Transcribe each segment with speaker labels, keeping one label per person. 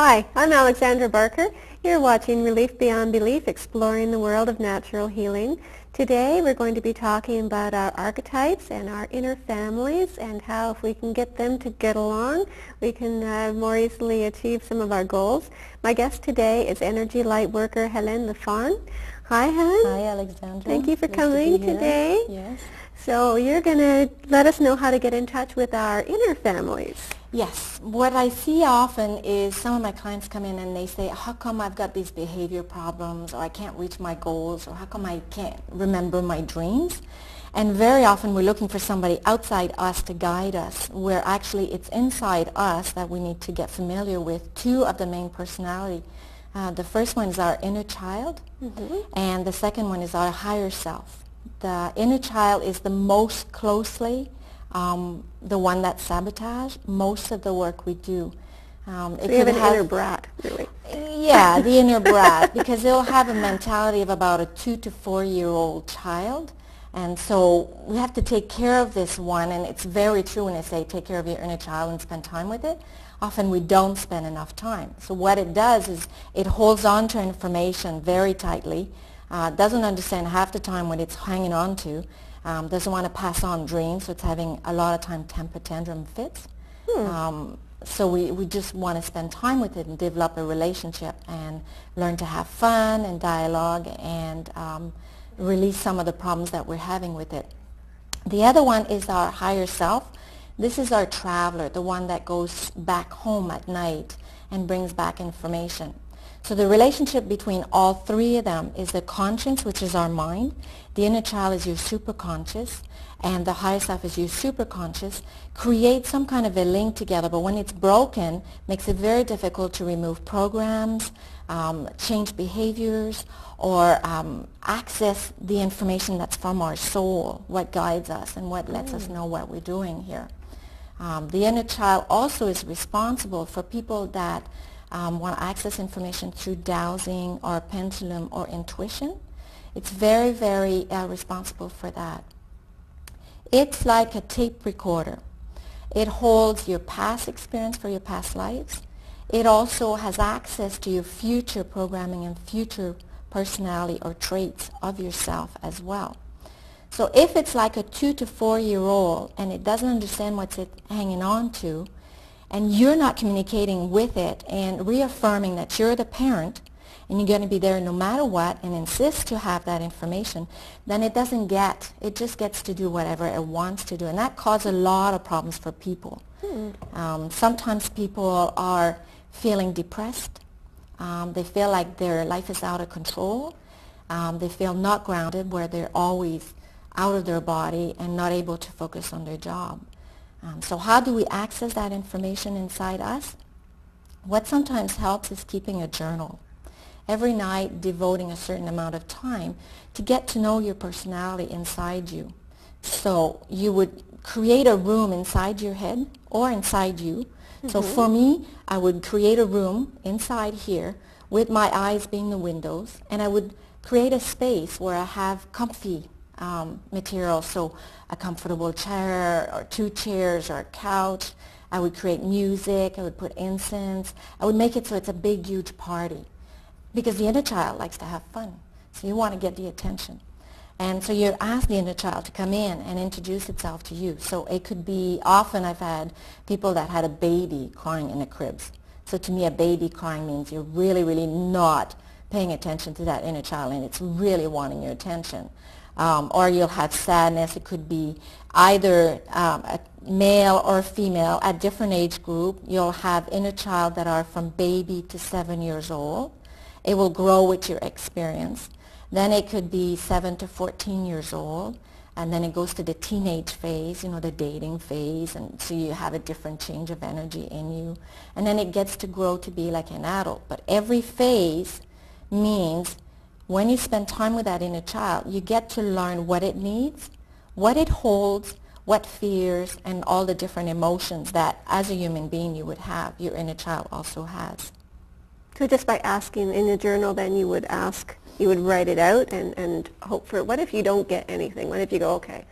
Speaker 1: Hi, I'm Alexandra Barker. You're watching Relief Beyond Belief, exploring the world of natural healing. Today we're going to be talking about our archetypes and our inner families and how if we can get them to get along, we can more easily achieve some of our goals. My guest today is energy light worker Helen Lafon. Hi, Helen.
Speaker 2: Hi, Alexandra.
Speaker 1: Thank you for
Speaker 2: Nice
Speaker 1: coming
Speaker 2: to be here.
Speaker 1: today.
Speaker 2: Yes.
Speaker 1: So you're going to let us know how to get in touch with our inner families.
Speaker 2: Yes. What I see often is some of my clients come in and they say, how come I've got these behavior problems, or I can't reach my goals, or how come I can't remember my dreams? And very often we're looking for somebody outside us to guide us, where actually it's inside us that we need to get familiar with two of the main personality. The first one is our inner child, and the second one is our higher self. The inner child is the most closely the one that sabotage most of the work we do.
Speaker 1: So you have an inner brat, really.
Speaker 2: Yeah, the inner brat, because they'll have a mentality of about a 2 to 4 year old child. And so we have to take care of this one, and it's very true when they say take care of your inner child and spend time with it. Often we don't spend enough time. So what it does is it holds on to information very tightly, doesn't understand half the time what it's hanging on to, doesn't want to pass on dreams, so it's having a lot of time temper tantrum fits. So we just want to spend time with it and develop a relationship and learn to have fun and dialogue and release some of the problems that we're having with it. The other one is our higher self. This is our traveler, the one that goes back home at night and brings back information. So the relationship between all three of them is the conscience, which is our mind. The inner child is your superconscious, and the higher self is your superconscious. Create some kind of a link together, but when it's broken, makes it very difficult to remove programs, change behaviors, or access the information that's from our soul, what guides us and what lets us know what we're doing here. The inner child also is responsible for people that want to access information through dowsing or pendulum or intuition. It's very, very responsible for that. It's like a tape recorder. It holds your past experience for your past lives. It also has access to your future programming and future personality or traits of yourself as well. So if it's like a 2 to 4 year old and it doesn't understand what's it hanging on to, and you're not communicating with it and reaffirming that you're the parent and you're going to be there no matter what and insist to have that information, then it doesn't get, it just gets to do whatever it wants to do. And that causes a lot of problems for people. Sometimes people are feeling depressed. They feel like their life is out of control. They feel not grounded, where they're always out of their body and not able to focus on their job. So how do we access that information inside us? What sometimes helps is keeping a journal. Every night devoting a certain amount of time to get to know your personality inside you. So you would create a room inside your head or inside you. So for me, I would create a room inside here with my eyes being the windows, and I would create a space where I have comfy material, so a comfortable chair or 2 chairs or a couch. I would create music, I would put incense, I would make it so it's a big, huge party, because the inner child likes to have fun, so you want to get the attention. And so you ask the inner child to come in and introduce itself to you. So it could be, often I've had people that had a baby crying in the cribs. So to me, a baby crying means you're really, really not paying attention to that inner child, and it's really wanting your attention. Or you'll have sadness. It could be either a male or female at different age group. You'll have inner child that are from baby to 7 years old. It will grow with your experience. Then it could be 7 to 14 years old, and then it goes to the teenage phase, you know, the dating phase, and so you have a different change of energy in you. And then it gets to grow to be like an adult. But every phase means when you spend time with that inner child, you get to learn what it needs, what it holds, what fears, and all the different emotions that as a human being you would have, your inner child also has.
Speaker 1: So just by asking in a journal, then you would ask, you would write it out and hope for, what if you don't get anything? What if you go, okay,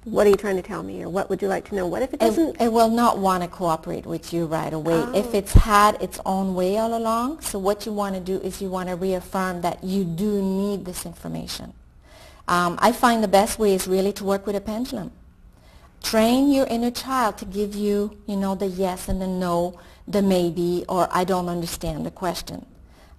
Speaker 1: what are you trying to tell me, or what would you like to know? What if it doesn't?
Speaker 2: It will not want to cooperate with you right away if
Speaker 1: Oh.
Speaker 2: it's had its own way all along. So what you want to do is you want to reaffirm that you do need this information. I find the best way is really to work with a pendulum. Train your inner child to give you, the yes and the no, the maybe, or I don't understand the question.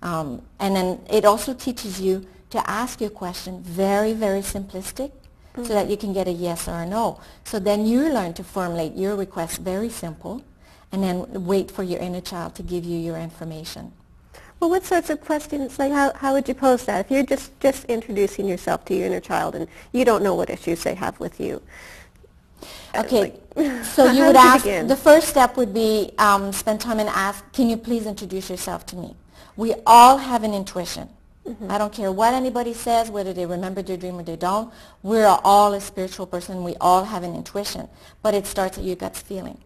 Speaker 2: And then it also teaches you to ask your question very, very simplistic, so that you can get a yes or a no. So then you learn to formulate your request very simple, and then wait for your inner child to give you your information.
Speaker 1: Well, what sorts of questions, like how would you pose that? If you're just introducing yourself to your inner child and you don't know what issues they have with you.
Speaker 2: Okay, so you would ask, the first step would be spend time and ask, can you please introduce yourself to me? We all have an intuition. I don't care what anybody says, whether they remember their dream or they don't. We're all a spiritual person. We all have an intuition. But it starts at your gut feeling.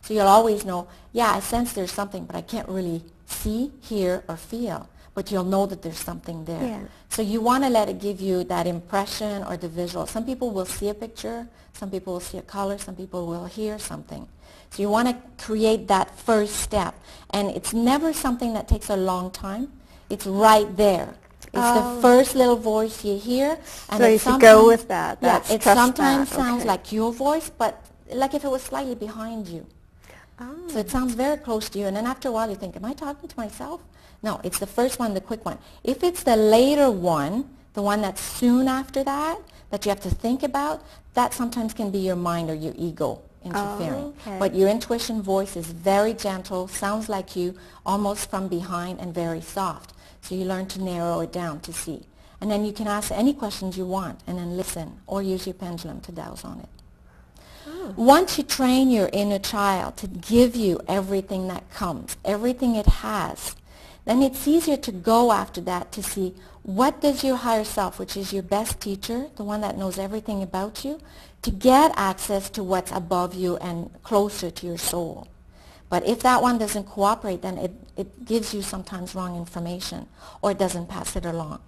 Speaker 2: So you'll always know, yeah, I sense there's something, but I can't really see, hear, or feel. But you'll know that there's something there.
Speaker 1: Yeah.
Speaker 2: So you want to let it give you that impression or the visual. Some people will see a picture. Some people will see a color. Some people will hear something. So you want to create that first step. And it's never something that takes a long time. It's right there. It's the first little voice you hear. And
Speaker 1: so you should go with that.
Speaker 2: Yeah, it sometimes sounds like your voice, but like if it was slightly behind you.
Speaker 1: Oh.
Speaker 2: So it sounds very close to you. And then after a while you think, am I talking to myself? No, it's the first one, the quick one. If it's the later one, the one that's soon after that you have to think about, that sometimes can be your mind or your ego interfering.
Speaker 1: Oh, okay.
Speaker 2: But your intuition voice is very gentle, sounds like you, almost from behind, and very soft. So you learn to narrow it down to see. And then you can ask any questions you want and then listen, or use your pendulum to douse on it. Oh. Once you train your inner child to give you everything that comes, everything it has, then it's easier to go after that to see what does your higher self, which is your best teacher, the one that knows everything about you, to get access to what's above you and closer to your soul. But if that one doesn't cooperate, then it gives you sometimes wrong information, or it doesn't pass it along.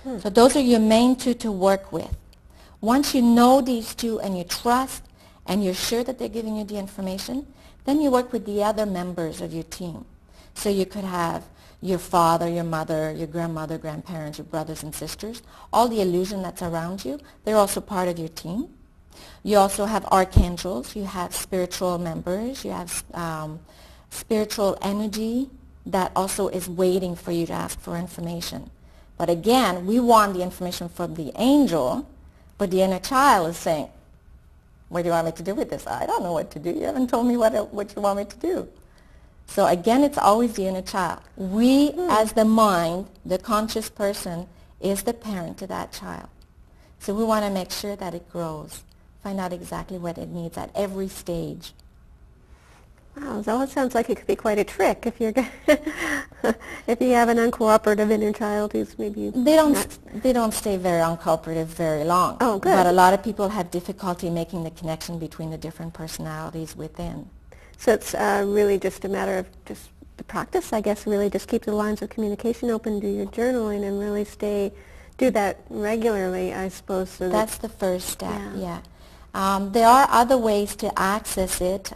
Speaker 2: So those are your main two to work with. Once you know these two and you trust and you're sure that they're giving you the information, then you work with the other members of your team. So you could have your father, your mother, your grandmother, grandparents, your brothers and sisters, all the illusion that's around you, they're also part of your team. You also have archangels, you have spiritual members, you have spiritual energy that also is waiting for you to ask for information. But again, we want the information from the angel, but the inner child is saying, what do you want me to do with this? I don't know what to do. You haven't told me what you want me to do. So again, it's always the inner child. We, as the mind, the conscious person, is the parent to that child. So we want to make sure that it grows. Find out exactly what it needs at every stage.
Speaker 1: Wow, so it sounds like it could be quite a trick if you're if you have an uncooperative inner child who's maybe
Speaker 2: they don't stay very uncooperative very long.
Speaker 1: Oh, good.
Speaker 2: But a lot of people have difficulty making the connection between the different personalities within.
Speaker 1: So it's really just a matter of just the practice, I guess. Really, just keep the lines of communication open, do your journaling, and really do that regularly, I suppose. So
Speaker 2: that's the first step. Yeah. There are other ways to access it.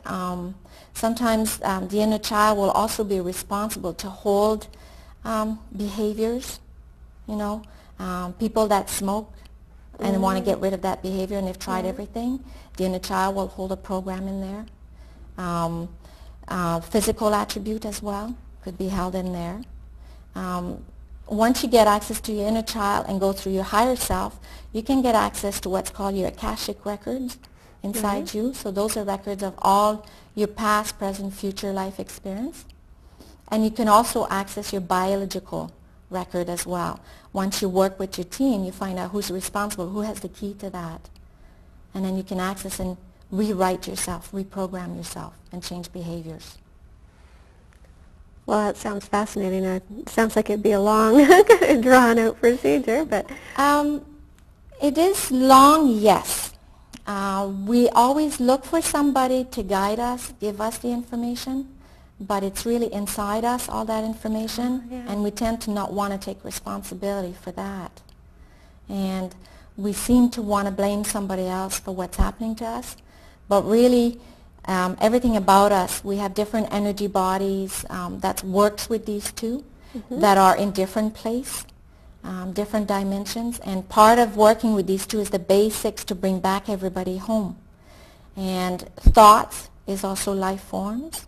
Speaker 2: Sometimes the inner child will also be responsible to hold behaviors, people that smoke and want to get rid of that behavior and they've tried everything. The inner child will hold a program in there. Physical attribute as well could be held in there. Once you get access to your inner child and go through your higher self, you can get access to what's called your Akashic records inside you. So those are records of all your past, present, future life experience. And you can also access your biological record as well. Once you work with your team, you find out who's responsible, who has the key to that. And then you can access and rewrite yourself, reprogram yourself, and change behaviors.
Speaker 1: Well, that sounds fascinating. It sounds like it'd be a long, drawn-out procedure, but...
Speaker 2: It is long, yes. We always look for somebody to guide us, give us the information, but it's really inside us, all that information, and we tend to not want to take responsibility for that. And we seem to want to blame somebody else for what's happening to us, but really everything about us, we have different energy bodies that works with these two that are in different place, different dimensions, and part of working with these two is the basics to bring back everybody home. And thoughts is also life forms.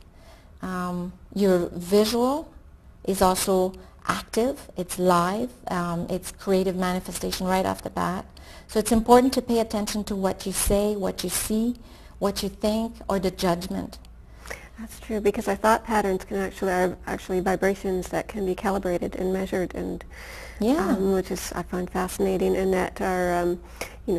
Speaker 2: Your visual is also active, it's live, it's creative manifestation right off the bat. So it's important to pay attention to what you say, what you see, what you think, or the judgment.
Speaker 1: That's true, because our thought patterns are actually vibrations that can be calibrated and measured, and which is, I find, fascinating, and that our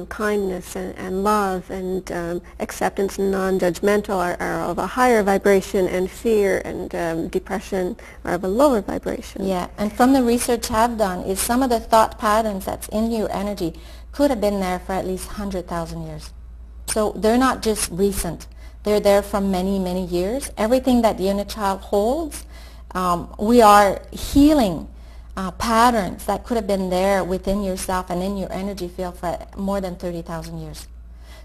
Speaker 1: kindness and love and acceptance and non-judgmental are of a higher vibration, and fear and depression are of a lower vibration.
Speaker 2: Yeah, and from the research I've done is some of the thought patterns that's in your energy could have been there for at least 100,000 years. So they're not just recent. They're there from many, many years. Everything that the inner child holds, we are healing patterns that could have been there within yourself and in your energy field for more than 30,000 years.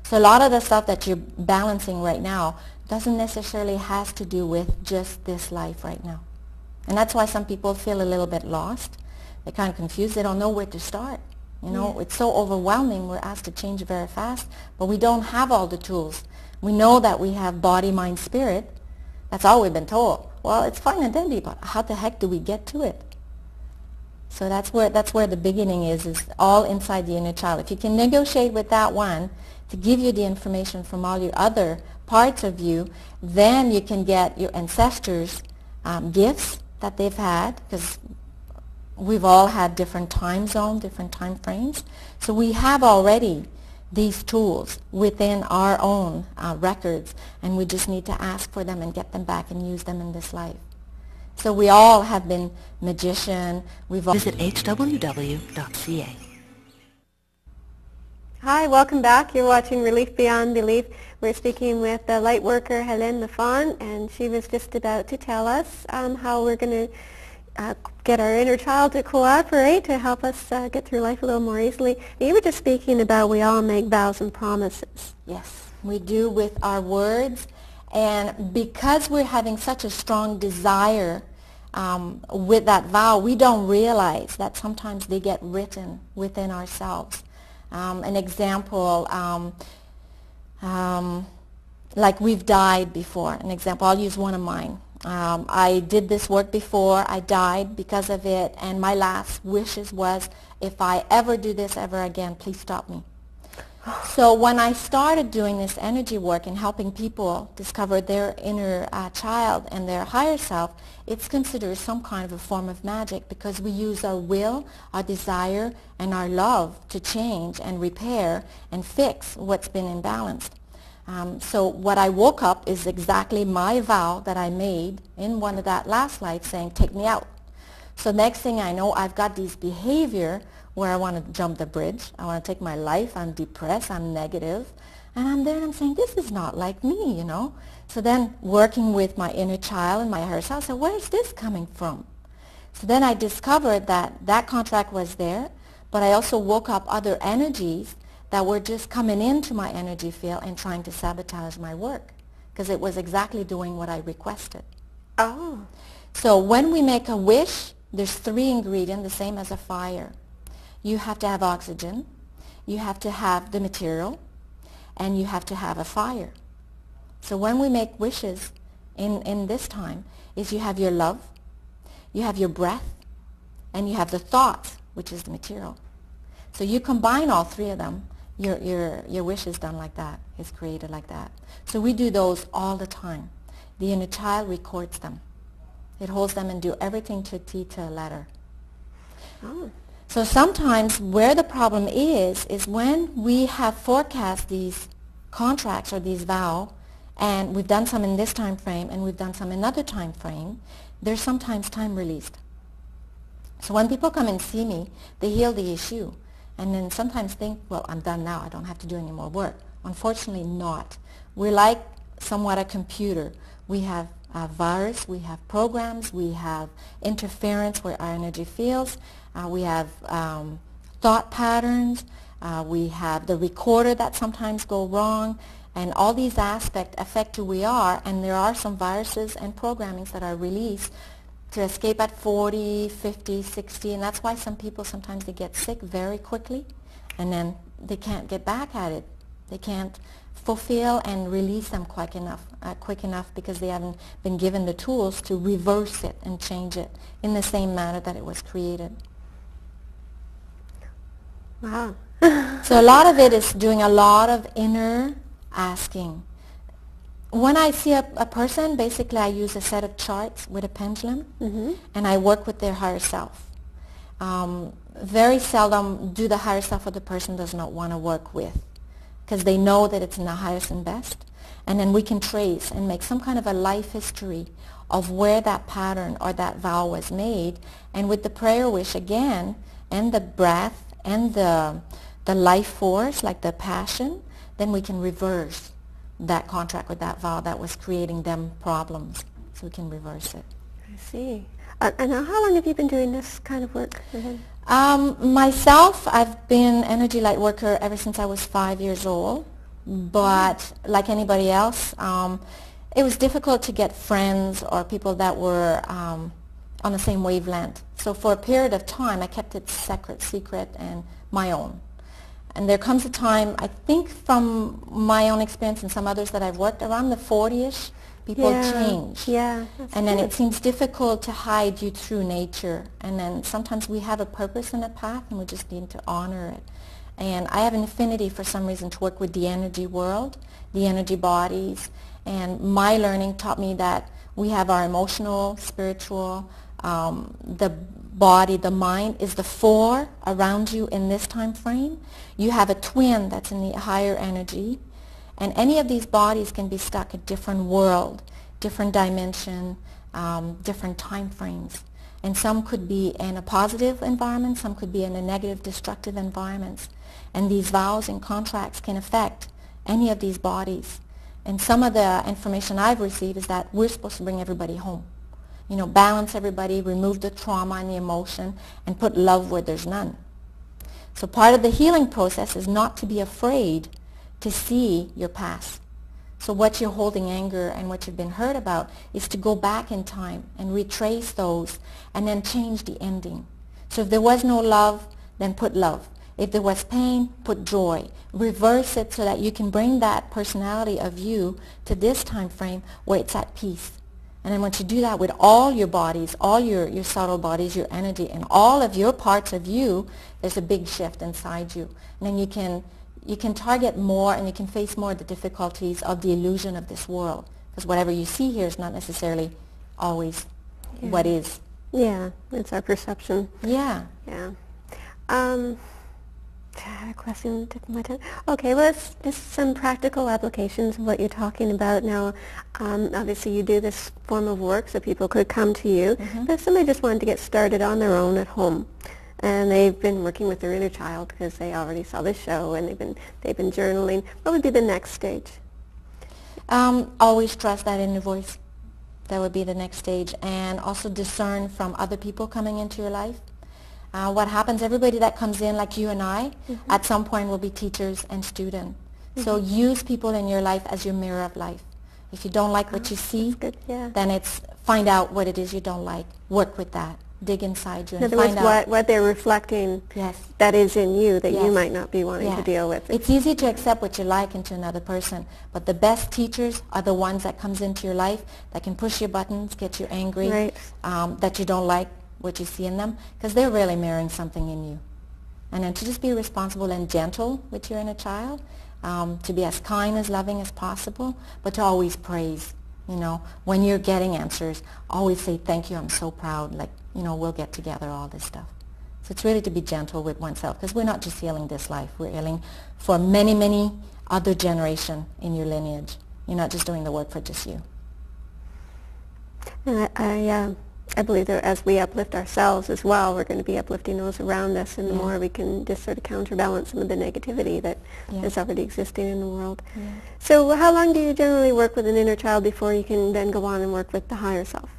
Speaker 2: So a lot of the stuff that you're balancing right now doesn't necessarily has to do with just this life right now. And that's why some people feel a little bit lost. They're kind of confused. They don't know where to start. It's so overwhelming. We're asked to change very fast, but we don't have all the tools. We know that we have body, mind, spirit. That's all we've been told. Well, it's fine and dandy, but how the heck do we get to it? So that's where the beginning is all inside the inner child. If you can negotiate with that one to give you the information from all your other parts of you, then you can get your ancestors' gifts that they've had, because we've all had different time zones, different time frames. So we have already these tools within our own records, and we just need to ask for them and get them back and use them in this life. So we all have been magician.
Speaker 3: Visit hww.ca.
Speaker 1: Hi, welcome back. You're watching Relief Beyond Belief. We're speaking with the light worker Helene Lafon, and she was just about to tell us how we're going to get our inner child to cooperate to help us get through life a little more easily. And you were just speaking about we all make vows and promises.
Speaker 2: Yes, we do with our words. And because we're having such a strong desire with that vow, we don't realize that sometimes they get written within ourselves. An example, like we've died before. An example, I'll use one of mine. I did this work before, I died because of it, and my last wishes was, if I ever do this ever again, please stop me. So when I started doing this energy work and helping people discover their inner child and their higher self, it's considered some kind of a form of magic, because we use our will, our desire, and our love to change and repair and fix what's been imbalanced. So what I woke up is exactly my vow that I made in one of that last life, saying, take me out. So next thing I know, I've got these behavior where I want to jump the bridge. I want to take my life. I'm depressed. I'm negative. And I'm there and I'm saying, this is not like me, So then working with my inner child and my higher self, I said, where's this coming from? So then I discovered that that contract was there, but I also woke up other energies that were just coming into my energy field and trying to sabotage my work, because it was exactly doing what I requested.
Speaker 1: Oh.
Speaker 2: So when we make a wish, there's 3 ingredients, the same as a fire. You have to have oxygen, you have to have the material, and you have to have a fire. So when we make wishes in this time, is you have your love, you have your breath, and you have the thoughts, which is the material. So you combine all 3 of them, your wish is done like that, is created like that. So we do those all the time. The inner child records them. It holds them and do everything to a T, to a letter.
Speaker 1: Oh.
Speaker 2: So sometimes where the problem is when we have forecast these contracts or these vows, and we've done some in this time frame and we've done some in another time frame, there's sometimes time released. So when people come and see me, they heal the issue and then sometimes think, well, I'm done now, I don't have to do any more work. Unfortunately not. We're like somewhat a computer. We have virus, we have programs, we have interference where our energy feels, we have thought patterns, We have the recorder that sometimes go wrong, and all these aspects affect who we are, and there are some viruses and programmings that are released to escape at 40, 50, 60, and that's why some people sometimes they get sick very quickly, and then they can't get back at it. They can't fulfill and release them quick enough because they haven't been given the tools to reverse it and change it in the same manner that it was created.
Speaker 1: Wow.
Speaker 2: So a lot of it is doing a lot of inner asking. When I see a person, basically I use a set of charts with a pendulum, and I work with their higher self. Very seldom do the higher self of the person does not want to work with, because they know that it's in the highest and best. And then we can trace and make some kind of a life history of where that pattern or that vow was made. And with the prayer wish again, and the breath, and the life force, like the passion, then we can reverse that contract with that vow that was creating them problems. So we can reverse it.
Speaker 1: I see. And now how long have you been doing this kind of work?
Speaker 2: Myself, I've been energy light worker ever since I was 5 years old. But like anybody else, it was difficult to get friends or people that were on the same wavelength. So for a period of time, I kept it secret and my own. And there comes a time, I think from my own experience and some others that I've worked, around the 40-ish, people change.
Speaker 1: Yeah.
Speaker 2: And then it seems difficult to hide you through nature. And then sometimes we have a purpose and a path, and we just need to honor it. And I have an affinity for some reason to work with the energy world, the energy bodies. And my learning taught me that we have our emotional, spiritual, the body, the mind is the four around you in this time frame. You have a twin that's in the higher energy. And any of these bodies can be stuck at different world, different dimension, different time frames. And some could be in a positive environment, some could be in a negative, destructive environments. And these vows and contracts can affect any of these bodies. And some of the information I've received is that we're supposed to bring everybody home. You know, balance everybody, remove the trauma and the emotion, and put love where there's none. So part of the healing process is not to be afraid to see your past. So what you're holding anger and what you've been hurt about is to go back in time and retrace those and then change the ending. So if there was no love, then put love. If there was pain, put joy. Reverse it so that you can bring that personality of you to this time frame where it's at peace. And then once you do that with all your bodies, all your subtle bodies, your energy, and all of your parts of you, there's a big shift inside you. And then you can target more and you can face more of the difficulties of the illusion of this world. Because whatever you see here is not necessarily always what is.
Speaker 1: Yeah, it's our perception.
Speaker 2: Yeah.
Speaker 1: Yeah. I had a question tip of my tongue. Okay, well, it's just some practical applications of what you're talking about now. Obviously, you do this form of work so people could come to you. But if somebody just wanted to get started on their own at home, and they've been working with their inner child because they already saw the show and they've been journaling, what would be the next stage?
Speaker 2: Always trust that inner voice. That would be the next stage. And also discern from other people coming into your life. What happens, everybody that comes in, like you and I, at some point will be teachers and students. So use people in your life as your mirror of life. If you don't like what you see, then it's find out what it is you don't like. Work with that. Dig inside you and
Speaker 1: find out. In other words, what they're reflecting that is in you that you might not be wanting to deal with.
Speaker 2: It's easy to accept what you like into another person, but the best teachers are the ones that comes into your life that can push your buttons, get you angry, that you don't like what you see in them, because they're really mirroring something in you. And then to just be responsible and gentle with your inner child, to be as kind, as loving as possible, but to always praise. You know, when you're getting answers, always say, thank you, I'm so proud, like, you know, we'll get together, all this stuff. So it's really to be gentle with oneself, because we're not just healing this life, we're healing for many, many other generations in your lineage. You're not just doing the work for just you.
Speaker 1: And I believe that as we uplift ourselves as well, we're going to be uplifting those around us, and the more we can just sort of counterbalance some of the negativity that is already existing in the world. So how long do you generally work with an inner child before you can then go on and work with the higher self?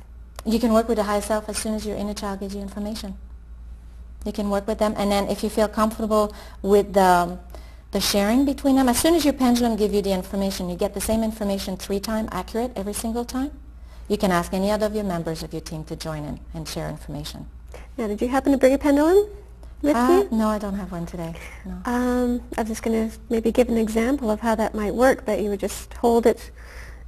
Speaker 2: You can work with the higher self as soon as your inner child gives you information. You can work with them, and then if you feel comfortable with the sharing between them, as soon as your pendulum gives you the information, you get the same information 3 times accurate every single time, you can ask any other of your members of your team to join in and share information.
Speaker 1: Now, did you happen to bring a pendulum with you?
Speaker 2: No, I don't have one today. No.
Speaker 1: I was just going to maybe give an example of how that might work, that you would just hold it,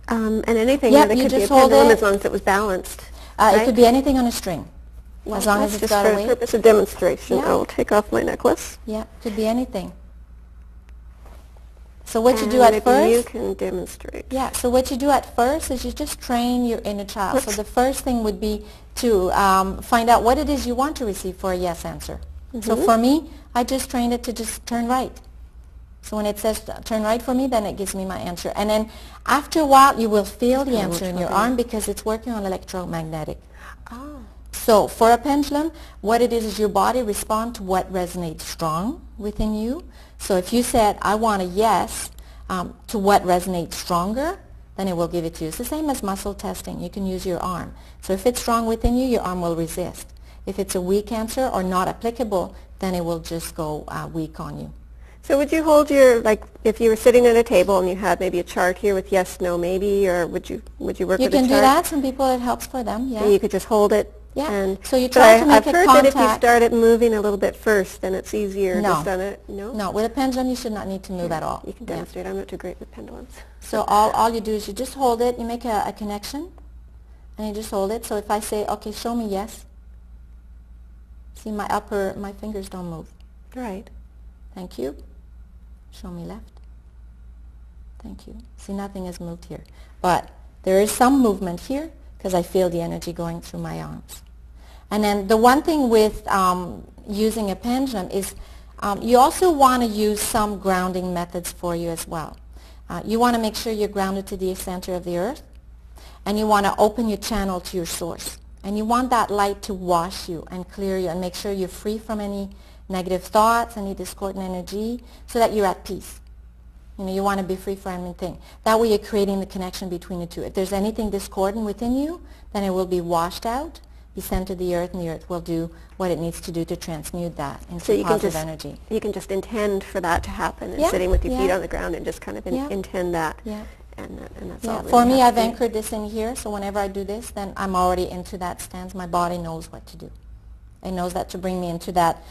Speaker 1: and anything,
Speaker 2: Yep,
Speaker 1: that
Speaker 2: you
Speaker 1: could be a
Speaker 2: just hold
Speaker 1: pendulum
Speaker 2: it.
Speaker 1: as long as it was balanced.
Speaker 2: It
Speaker 1: right?
Speaker 2: could be anything on a string,
Speaker 1: Well,
Speaker 2: as long as
Speaker 1: that's
Speaker 2: it's
Speaker 1: just
Speaker 2: got
Speaker 1: for
Speaker 2: a
Speaker 1: the
Speaker 2: weight.
Speaker 1: purpose of demonstration.
Speaker 2: Yeah.
Speaker 1: I will take off my necklace.
Speaker 2: Yeah, could be anything. So what you
Speaker 1: And
Speaker 2: do at
Speaker 1: maybe
Speaker 2: first...
Speaker 1: you can demonstrate.
Speaker 2: Yeah, so what you do at first is you just train your inner child. So the first thing would be to find out what it is you want to receive for a yes answer. So for me, I just trained it to just turn right. So when it says turn right for me, then it gives me my answer. And then after a while, you will feel the answer in your arm because it's working on electromagnetic.
Speaker 1: Oh.
Speaker 2: So for a pendulum, what it is your body responds to what resonates strong within you. So if you said, I want a yes to what resonates stronger, then it will give it to you. It's the same as muscle testing. You can use your arm. So if it's strong within you, your arm will resist. If it's a weak answer or not applicable, then it will just go weak on you.
Speaker 1: So would you hold your, like, if you were sitting at a table and you had maybe a chart here with yes, no, maybe, or would you work
Speaker 2: You
Speaker 1: with a chart?
Speaker 2: can do that. Some people, it helps for them, yeah.
Speaker 1: And you could just hold it.
Speaker 2: Yeah.
Speaker 1: And
Speaker 2: So you
Speaker 1: but
Speaker 2: try to make
Speaker 1: I've
Speaker 2: a
Speaker 1: heard that if you
Speaker 2: contact.
Speaker 1: start it moving a little bit first, then it's easier.
Speaker 2: No.
Speaker 1: Just on it. No.
Speaker 2: No, with a pendulum, you should not need to move at all.
Speaker 1: You can
Speaker 2: Yeah.
Speaker 1: demonstrate. I'm not too great with pendulums.
Speaker 2: So all you do is you just hold it, you make a connection, and you just hold it. So if I say, okay, show me yes, see my fingers don't move.
Speaker 1: Right.
Speaker 2: Thank you. Show me left. Thank you. See, nothing has moved here. But there is some movement here because I feel the energy going through my arms. And then the one thing with using a pendulum is you also want to use some grounding methods for you as well. You want to make sure you're grounded to the center of the earth, and you want to open your channel to your source. And you want that light to wash you and clear you and make sure you're free from any negative thoughts, any discordant energy, so that you're at peace. You know, you want to be free from anything. That way you're creating the connection between the two. If there's anything discordant within you, then it will be washed out, be sent to the earth, and the earth will do what it needs to do to transmute that into positive energy.
Speaker 1: You can just intend for that to happen, and
Speaker 2: Yeah,
Speaker 1: sitting with your feet
Speaker 2: yeah.
Speaker 1: on the ground and just kind of
Speaker 2: Yeah.
Speaker 1: intend that.
Speaker 2: Yeah.
Speaker 1: And that's
Speaker 2: Yeah.
Speaker 1: all.
Speaker 2: For
Speaker 1: really
Speaker 2: me,
Speaker 1: has
Speaker 2: I've
Speaker 1: to be.
Speaker 2: anchored this in here, so whenever I do this, then I'm already into that stance. My body knows what to do. It knows that to bring me into that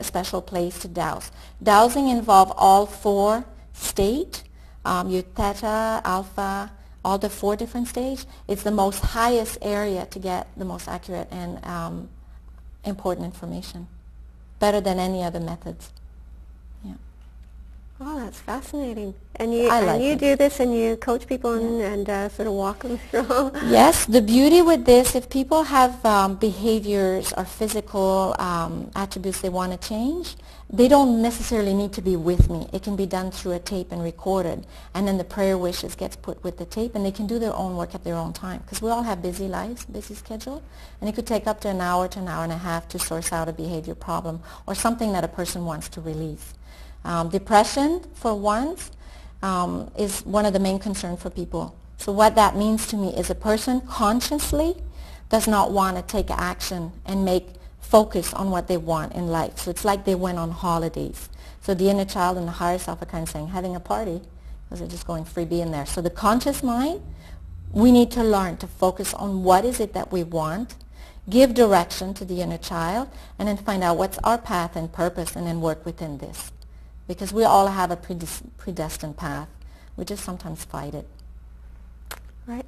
Speaker 2: special place to douse. Dowsing involves all 4 states. Your theta, alpha, all the 4 different stages. It's the most highest area to get the most accurate and important information. Better than any other methods. Yeah.
Speaker 1: Oh, that's fascinating. And you
Speaker 2: I like
Speaker 1: you
Speaker 2: it.
Speaker 1: do this and you coach people and sort of walk them through.
Speaker 2: Yes, the beauty with this, if people have behaviors or physical attributes they want to change, they don't necessarily need to be with me. It can be done through a tape and recorded, and then the prayer wishes gets put with the tape, and they can do their own work at their own time, because we all have busy lives, busy schedule, and it could take up to an hour to an hour and a half to source out a behavior problem or something that a person wants to release. Depression, for once, is one of the main concerns for people. So what that means to me is a person consciously does not want to take action and focus on what they want in life. So it's like they went on holidays. So the inner child and the higher self are kind of saying, having a party, because they're just going free being there. So the conscious mind, we need to learn to focus on what is it that we want, give direction to the inner child, and then find out what's our path and purpose, and then work within this. Because we all have a predestined path. We just sometimes fight it.
Speaker 1: Right.